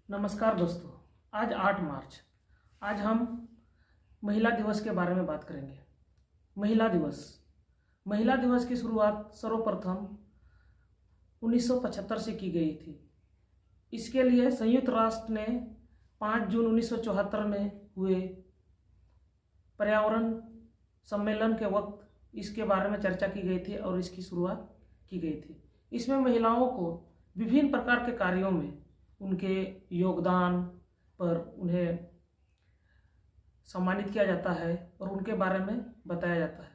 नमस्कार दोस्तों। आज 8 मार्च। आज हम महिला दिवस के बारे में बात करेंगे। महिला दिवस की शुरुआत सर्वप्रथम 1975 से की गई थी। इसके लिए संयुक्त राष्ट्र ने 5 जून 1974 में हुए पर्यावरण सम्मेलन के वक्त इसके बारे में चर्चा की गई थी और इसकी शुरुआत की गई थी। इसमें महिलाओं को विभिन्न प्रकार के कार्यों में उनके योगदान पर उन्हें सम्मानित किया जाता है और उनके बारे में बताया जाता है।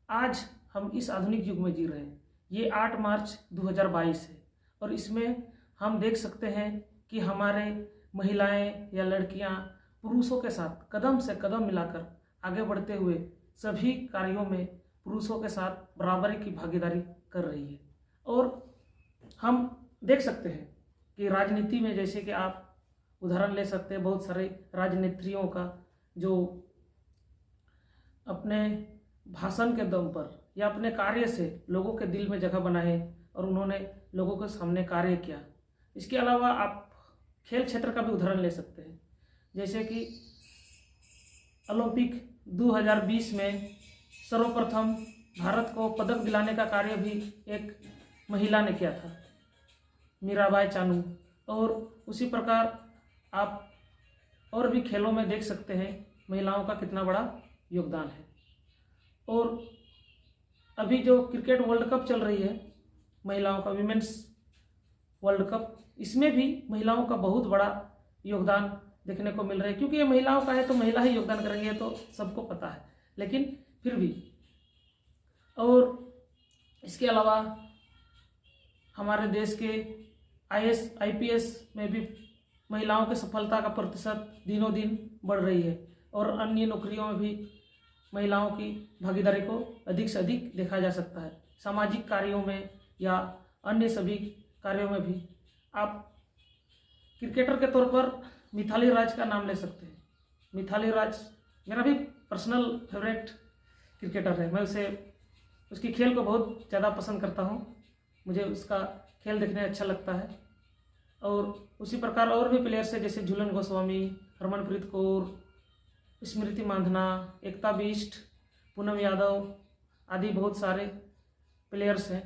आज हम इस आधुनिक युग में जी रहे हैं। ये 8 मार्च 2022 है और इसमें हम देख सकते हैं कि हमारे महिलाएं या लड़कियां पुरुषों के साथ कदम से कदम मिलाकर आगे बढ़ते हुए सभी कार्यों में पुरुषों के साथ बराबरी की भागीदारी कर रही है। और हम देख सकते हैं कि राजनीति में, जैसे कि आप उदाहरण ले सकते हैं बहुत सारे राजनेत्रियों का, जो अपने भाषण के दम पर या अपने कार्य से लोगों के दिल में जगह बनाए और उन्होंने लोगों के सामने कार्य किया। इसके अलावा आप खेल क्षेत्र का भी उदाहरण ले सकते हैं, जैसे कि ओलंपिक 2020 में सर्वप्रथम भारत को पदक दिलाने का कार्य भी एक महिला ने किया था, मीराबाई चानू। और उसी प्रकार आप और भी खेलों में देख सकते हैं महिलाओं का कितना बड़ा योगदान है। और अभी जो क्रिकेट वर्ल्ड कप चल रही है, महिलाओं का विमेंस वर्ल्ड कप, इसमें भी महिलाओं का बहुत बड़ा योगदान देखने को मिल रहा है। क्योंकि ये महिलाओं का है तो महिला ही योगदान करेंगे, तो सबको पता है, लेकिन फिर भी। और इसके अलावा हमारे देश के IAS IPS में भी महिलाओं की सफलता का प्रतिशत दिनों दिन बढ़ रही है और अन्य नौकरियों में भी महिलाओं की भागीदारी को अधिक से अधिक देखा जा सकता है। सामाजिक कार्यों में या अन्य सभी कार्यों में भी। आप क्रिकेटर के तौर पर मिथाली राज का नाम ले सकते हैं। मिथाली राज मेरा भी पर्सनल फेवरेट क्रिकेटर है। मैं उसकी खेल को बहुत ज़्यादा पसंद करता हूँ। मुझे उसका खेल देखने अच्छा लगता है। और उसी प्रकार और भी प्लेयर्स हैं, जैसे झूलन गोस्वामी, हरमनप्रीत कौर, स्मृति मांधना, एकता बिष्ट, पूनम यादव आदि बहुत सारे प्लेयर्स हैं।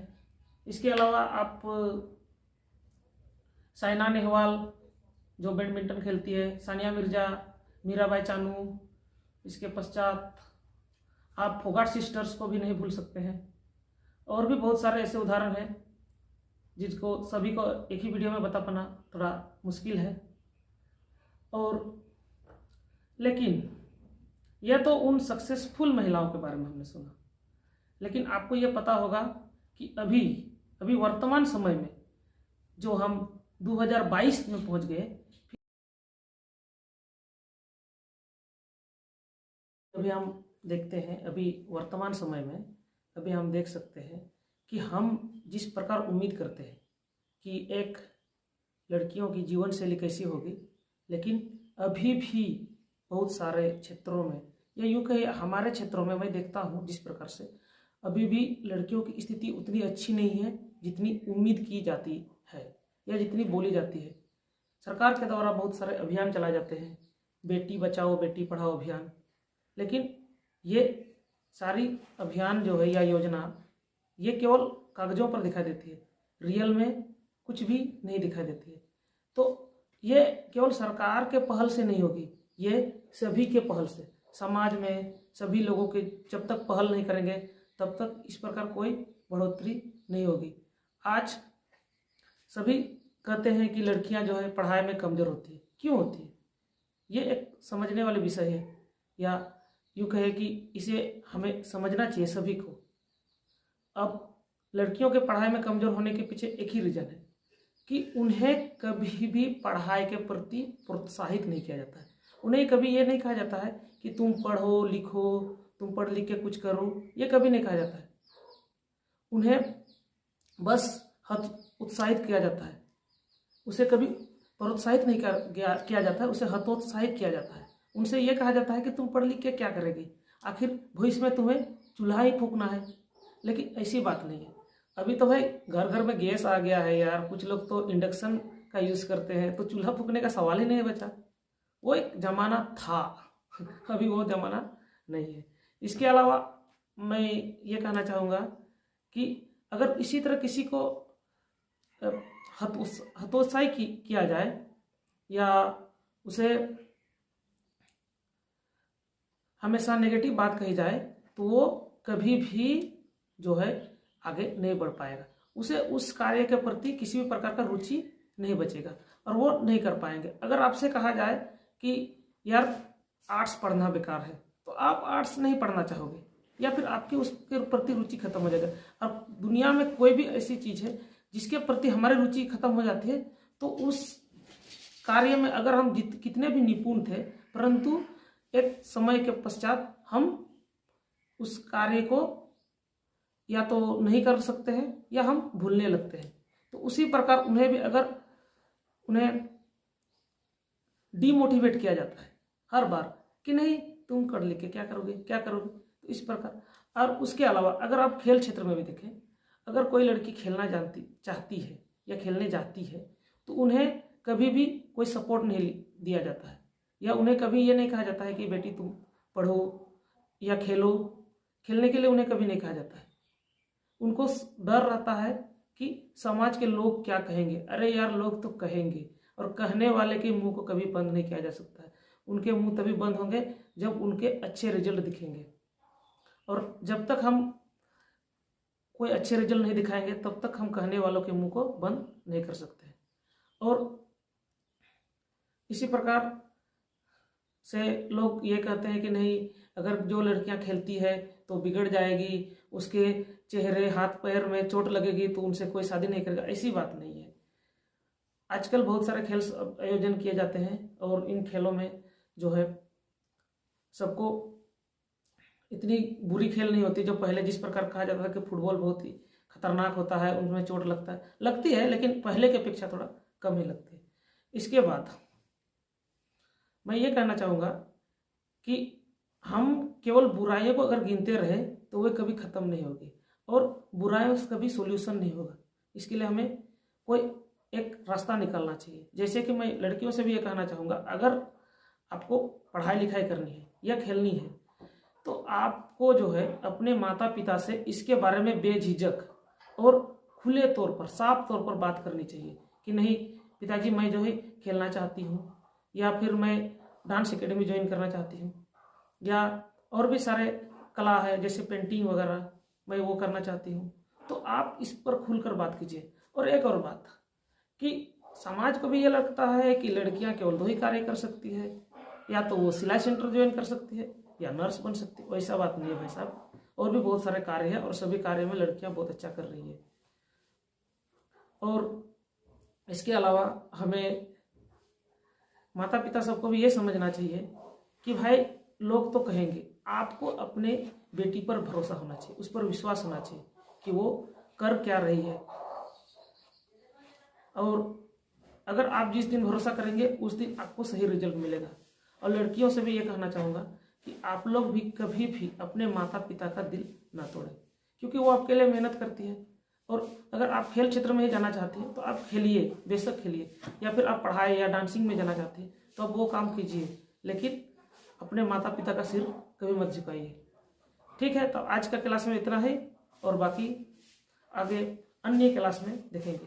इसके अलावा आप साइना नेहवाल जो बैडमिंटन खेलती है, सानिया मिर्जा, मीराबाई चानू, इसके पश्चात आप फोगाट सिस्टर्स को भी नहीं भूल सकते हैं। और भी बहुत सारे ऐसे उदाहरण हैं जिसको सभी को एक ही वीडियो में बता पाना थोड़ा मुश्किल है। और लेकिन यह तो उन सक्सेसफुल महिलाओं के बारे में हमने सुना, लेकिन आपको यह पता होगा कि अभी वर्तमान समय में जो हम 2022 में पहुंच गए, अभी हम देखते हैं, अभी वर्तमान समय में अभी हम देख सकते हैं कि हम जिस प्रकार उम्मीद करते हैं कि एक लड़कियों की जीवन शैली कैसी होगी, लेकिन अभी भी बहुत सारे क्षेत्रों में, या यूँ कहे हमारे क्षेत्रों में मैं देखता हूँ जिस प्रकार से अभी भी लड़कियों की स्थिति उतनी अच्छी नहीं है जितनी उम्मीद की जाती है या जितनी बोली जाती है। सरकार के द्वारा बहुत सारे अभियान चलाए जाते हैं, बेटी बचाओ बेटी पढ़ाओ अभियान, लेकिन ये सारी अभियान जो है या योजना, ये केवल कागजों पर दिखाई देती है, रियल में कुछ भी नहीं दिखाई देती है। तो ये केवल सरकार के पहल से नहीं होगी, ये सभी के पहल से, समाज में सभी लोगों के जब तक पहल नहीं करेंगे तब तक इस प्रकार कोई बढ़ोतरी नहीं होगी। आज सभी कहते हैं कि लड़कियां जो है पढ़ाई में कमज़ोर होती है। क्यों होती है? ये एक समझने वाले विषय है, या यूँ कहे कि इसे हमें समझना चाहिए सभी को। अब लड़कियों के पढ़ाई में कमज़ोर होने के पीछे एक ही रीज़न है कि उन्हें कभी भी पढ़ाई के प्रति प्रोत्साहित नहीं किया जाता है। उन्हें कभी ये नहीं कहा जाता है कि तुम पढ़ो लिखो, तुम पढ़ लिख के कुछ करो, ये कभी नहीं कहा जाता है। उन्हें बस उत्साहित किया जाता है, उसे कभी प्रोत्साहित नहीं किया जाता है, उसे हतोत्साहित किया जाता है। उनसे ये कहा जाता है कि तुम पढ़ लिख के क्या करेगी, आखिर भविष्य में तुम्हें चूल्हा ही फूंकना है। लेकिन ऐसी बात नहीं है। अभी तो भाई घर घर में गैस आ गया है यार, कुछ लोग तो इंडक्शन का यूज़ करते हैं, तो चूल्हा फूकने का सवाल ही नहीं बचा। वो एक ज़माना था, अभी वो ज़माना नहीं है। इसके अलावा मैं ये कहना चाहूँगा कि अगर इसी तरह किसी को हतोत्साही किया जाए या उसे हमेशा नेगेटिव बात कही जाए, तो वो कभी भी जो है आगे नहीं बढ़ पाएगा। उसे उस कार्य के प्रति किसी भी प्रकार का रुचि नहीं बचेगा और वो नहीं कर पाएंगे। अगर आपसे कहा जाए कि यार आर्ट्स पढ़ना बेकार है, तो आप आर्ट्स नहीं पढ़ना चाहोगे या फिर आपकी उसके प्रति रुचि खत्म हो जाएगा। और दुनिया में कोई भी ऐसी चीज़ है जिसके प्रति हमारी रुचि खत्म हो जाती है, तो उस कार्य में अगर हम कितने भी निपुण थे, परंतु एक समय के पश्चात हम उस कार्य को या तो नहीं कर सकते हैं या हम भूलने लगते हैं। तो उसी प्रकार उन्हें भी अगर उन्हें डीमोटिवेट किया जाता है हर बार कि नहीं तुम कर लेके क्या करोगे क्या करोगे, तो इस प्रकार। और उसके अलावा अगर आप खेल क्षेत्र में भी देखें, अगर कोई लड़की खेलना चाहती है या खेलने जाती है, तो उन्हें कभी भी कोई सपोर्ट नहीं दिया जाता है या उन्हें कभी ये नहीं कहा जाता है कि बेटी तुम पढ़ो या खेलो। खेलने के लिए उन्हें कभी नहीं कहा जाता है। उनको डर रहता है कि समाज के लोग क्या कहेंगे। अरे यार, लोग तो कहेंगे, और कहने वाले के मुंह को कभी बंद नहीं किया जा सकता है। उनके मुंह तभी बंद होंगे जब उनके अच्छे रिजल्ट दिखेंगे, और जब तक हम कोई अच्छे रिजल्ट नहीं दिखाएंगे तब तक हम कहने वालों के मुंह को बंद नहीं कर सकते। और इसी प्रकार से लोग ये कहते हैं कि नहीं, अगर जो लड़कियां खेलती है तो बिगड़ जाएगी, उसके चेहरे हाथ पैर में चोट लगेगी तो उनसे कोई शादी नहीं करेगा। ऐसी बात नहीं है। आजकल बहुत सारे खेल आयोजन किए जाते हैं और इन खेलों में जो है सबको इतनी बुरी खेल नहीं होती जो पहले जिस प्रकार कहा जाता था कि फुटबॉल बहुत ही खतरनाक होता है, उनमें चोट लगती है, लेकिन पहले की अपेक्षा थोड़ा कम ही लगती है। इसके बाद मैं ये कहना चाहूँगा कि हम केवल बुराइयों को अगर गिनते रहे तो वे कभी ख़त्म नहीं होगी और बुराइयों से कभी सोल्यूशन नहीं होगा। इसके लिए हमें कोई एक रास्ता निकालना चाहिए। जैसे कि मैं लड़कियों से भी ये कहना चाहूँगा, अगर आपको पढ़ाई लिखाई करनी है या खेलनी है तो आपको जो है अपने माता पिता से इसके बारे में बेझिझक और खुले तौर पर, साफ तौर पर बात करनी चाहिए कि नहीं पिताजी, मैं जो है खेलना चाहती हूँ, या फिर मैं डांस एकेडमी ज्वाइन करना चाहती हूँ, या और भी सारे कला है जैसे पेंटिंग वगैरह मैं वो करना चाहती हूँ। तो आप इस पर खुलकर बात कीजिए। और एक और बात कि समाज को भी ये लगता है कि लड़कियां केवल 2 ही कार्य कर सकती है, या तो वो सिलाई सेंटर ज्वाइन कर सकती है या नर्स बन सकती है। वैसा बात नहीं है भाई साहब, और भी बहुत सारे कार्य हैं और सभी कार्य में लड़कियां बहुत अच्छा कर रही है। और इसके अलावा हमें माता पिता सबको भी ये समझना चाहिए कि भाई लोग तो कहेंगे, आपको अपने बेटी पर भरोसा होना चाहिए, उस पर विश्वास होना चाहिए कि वो कर क्या रही है। और अगर आप जिस दिन भरोसा करेंगे उस दिन आपको सही रिजल्ट मिलेगा। और लड़कियों से भी ये कहना चाहूँगा कि आप लोग भी कभी भी अपने माता पिता का दिल ना तोड़ें, क्योंकि वो आपके लिए मेहनत करती है। और अगर आप खेल क्षेत्र में ही जाना चाहती हैं तो आप खेलिए, बेशक खेलिए, या फिर आप पढ़ाई या डांसिंग में जाना चाहती हैं तो आप वो काम कीजिए, लेकिन अपने माता पिता का सिर कभी मत झुकाइए। ठीक है, तो आज का क्लास में इतना है और बाकी आगे अन्य क्लास में देखेंगे।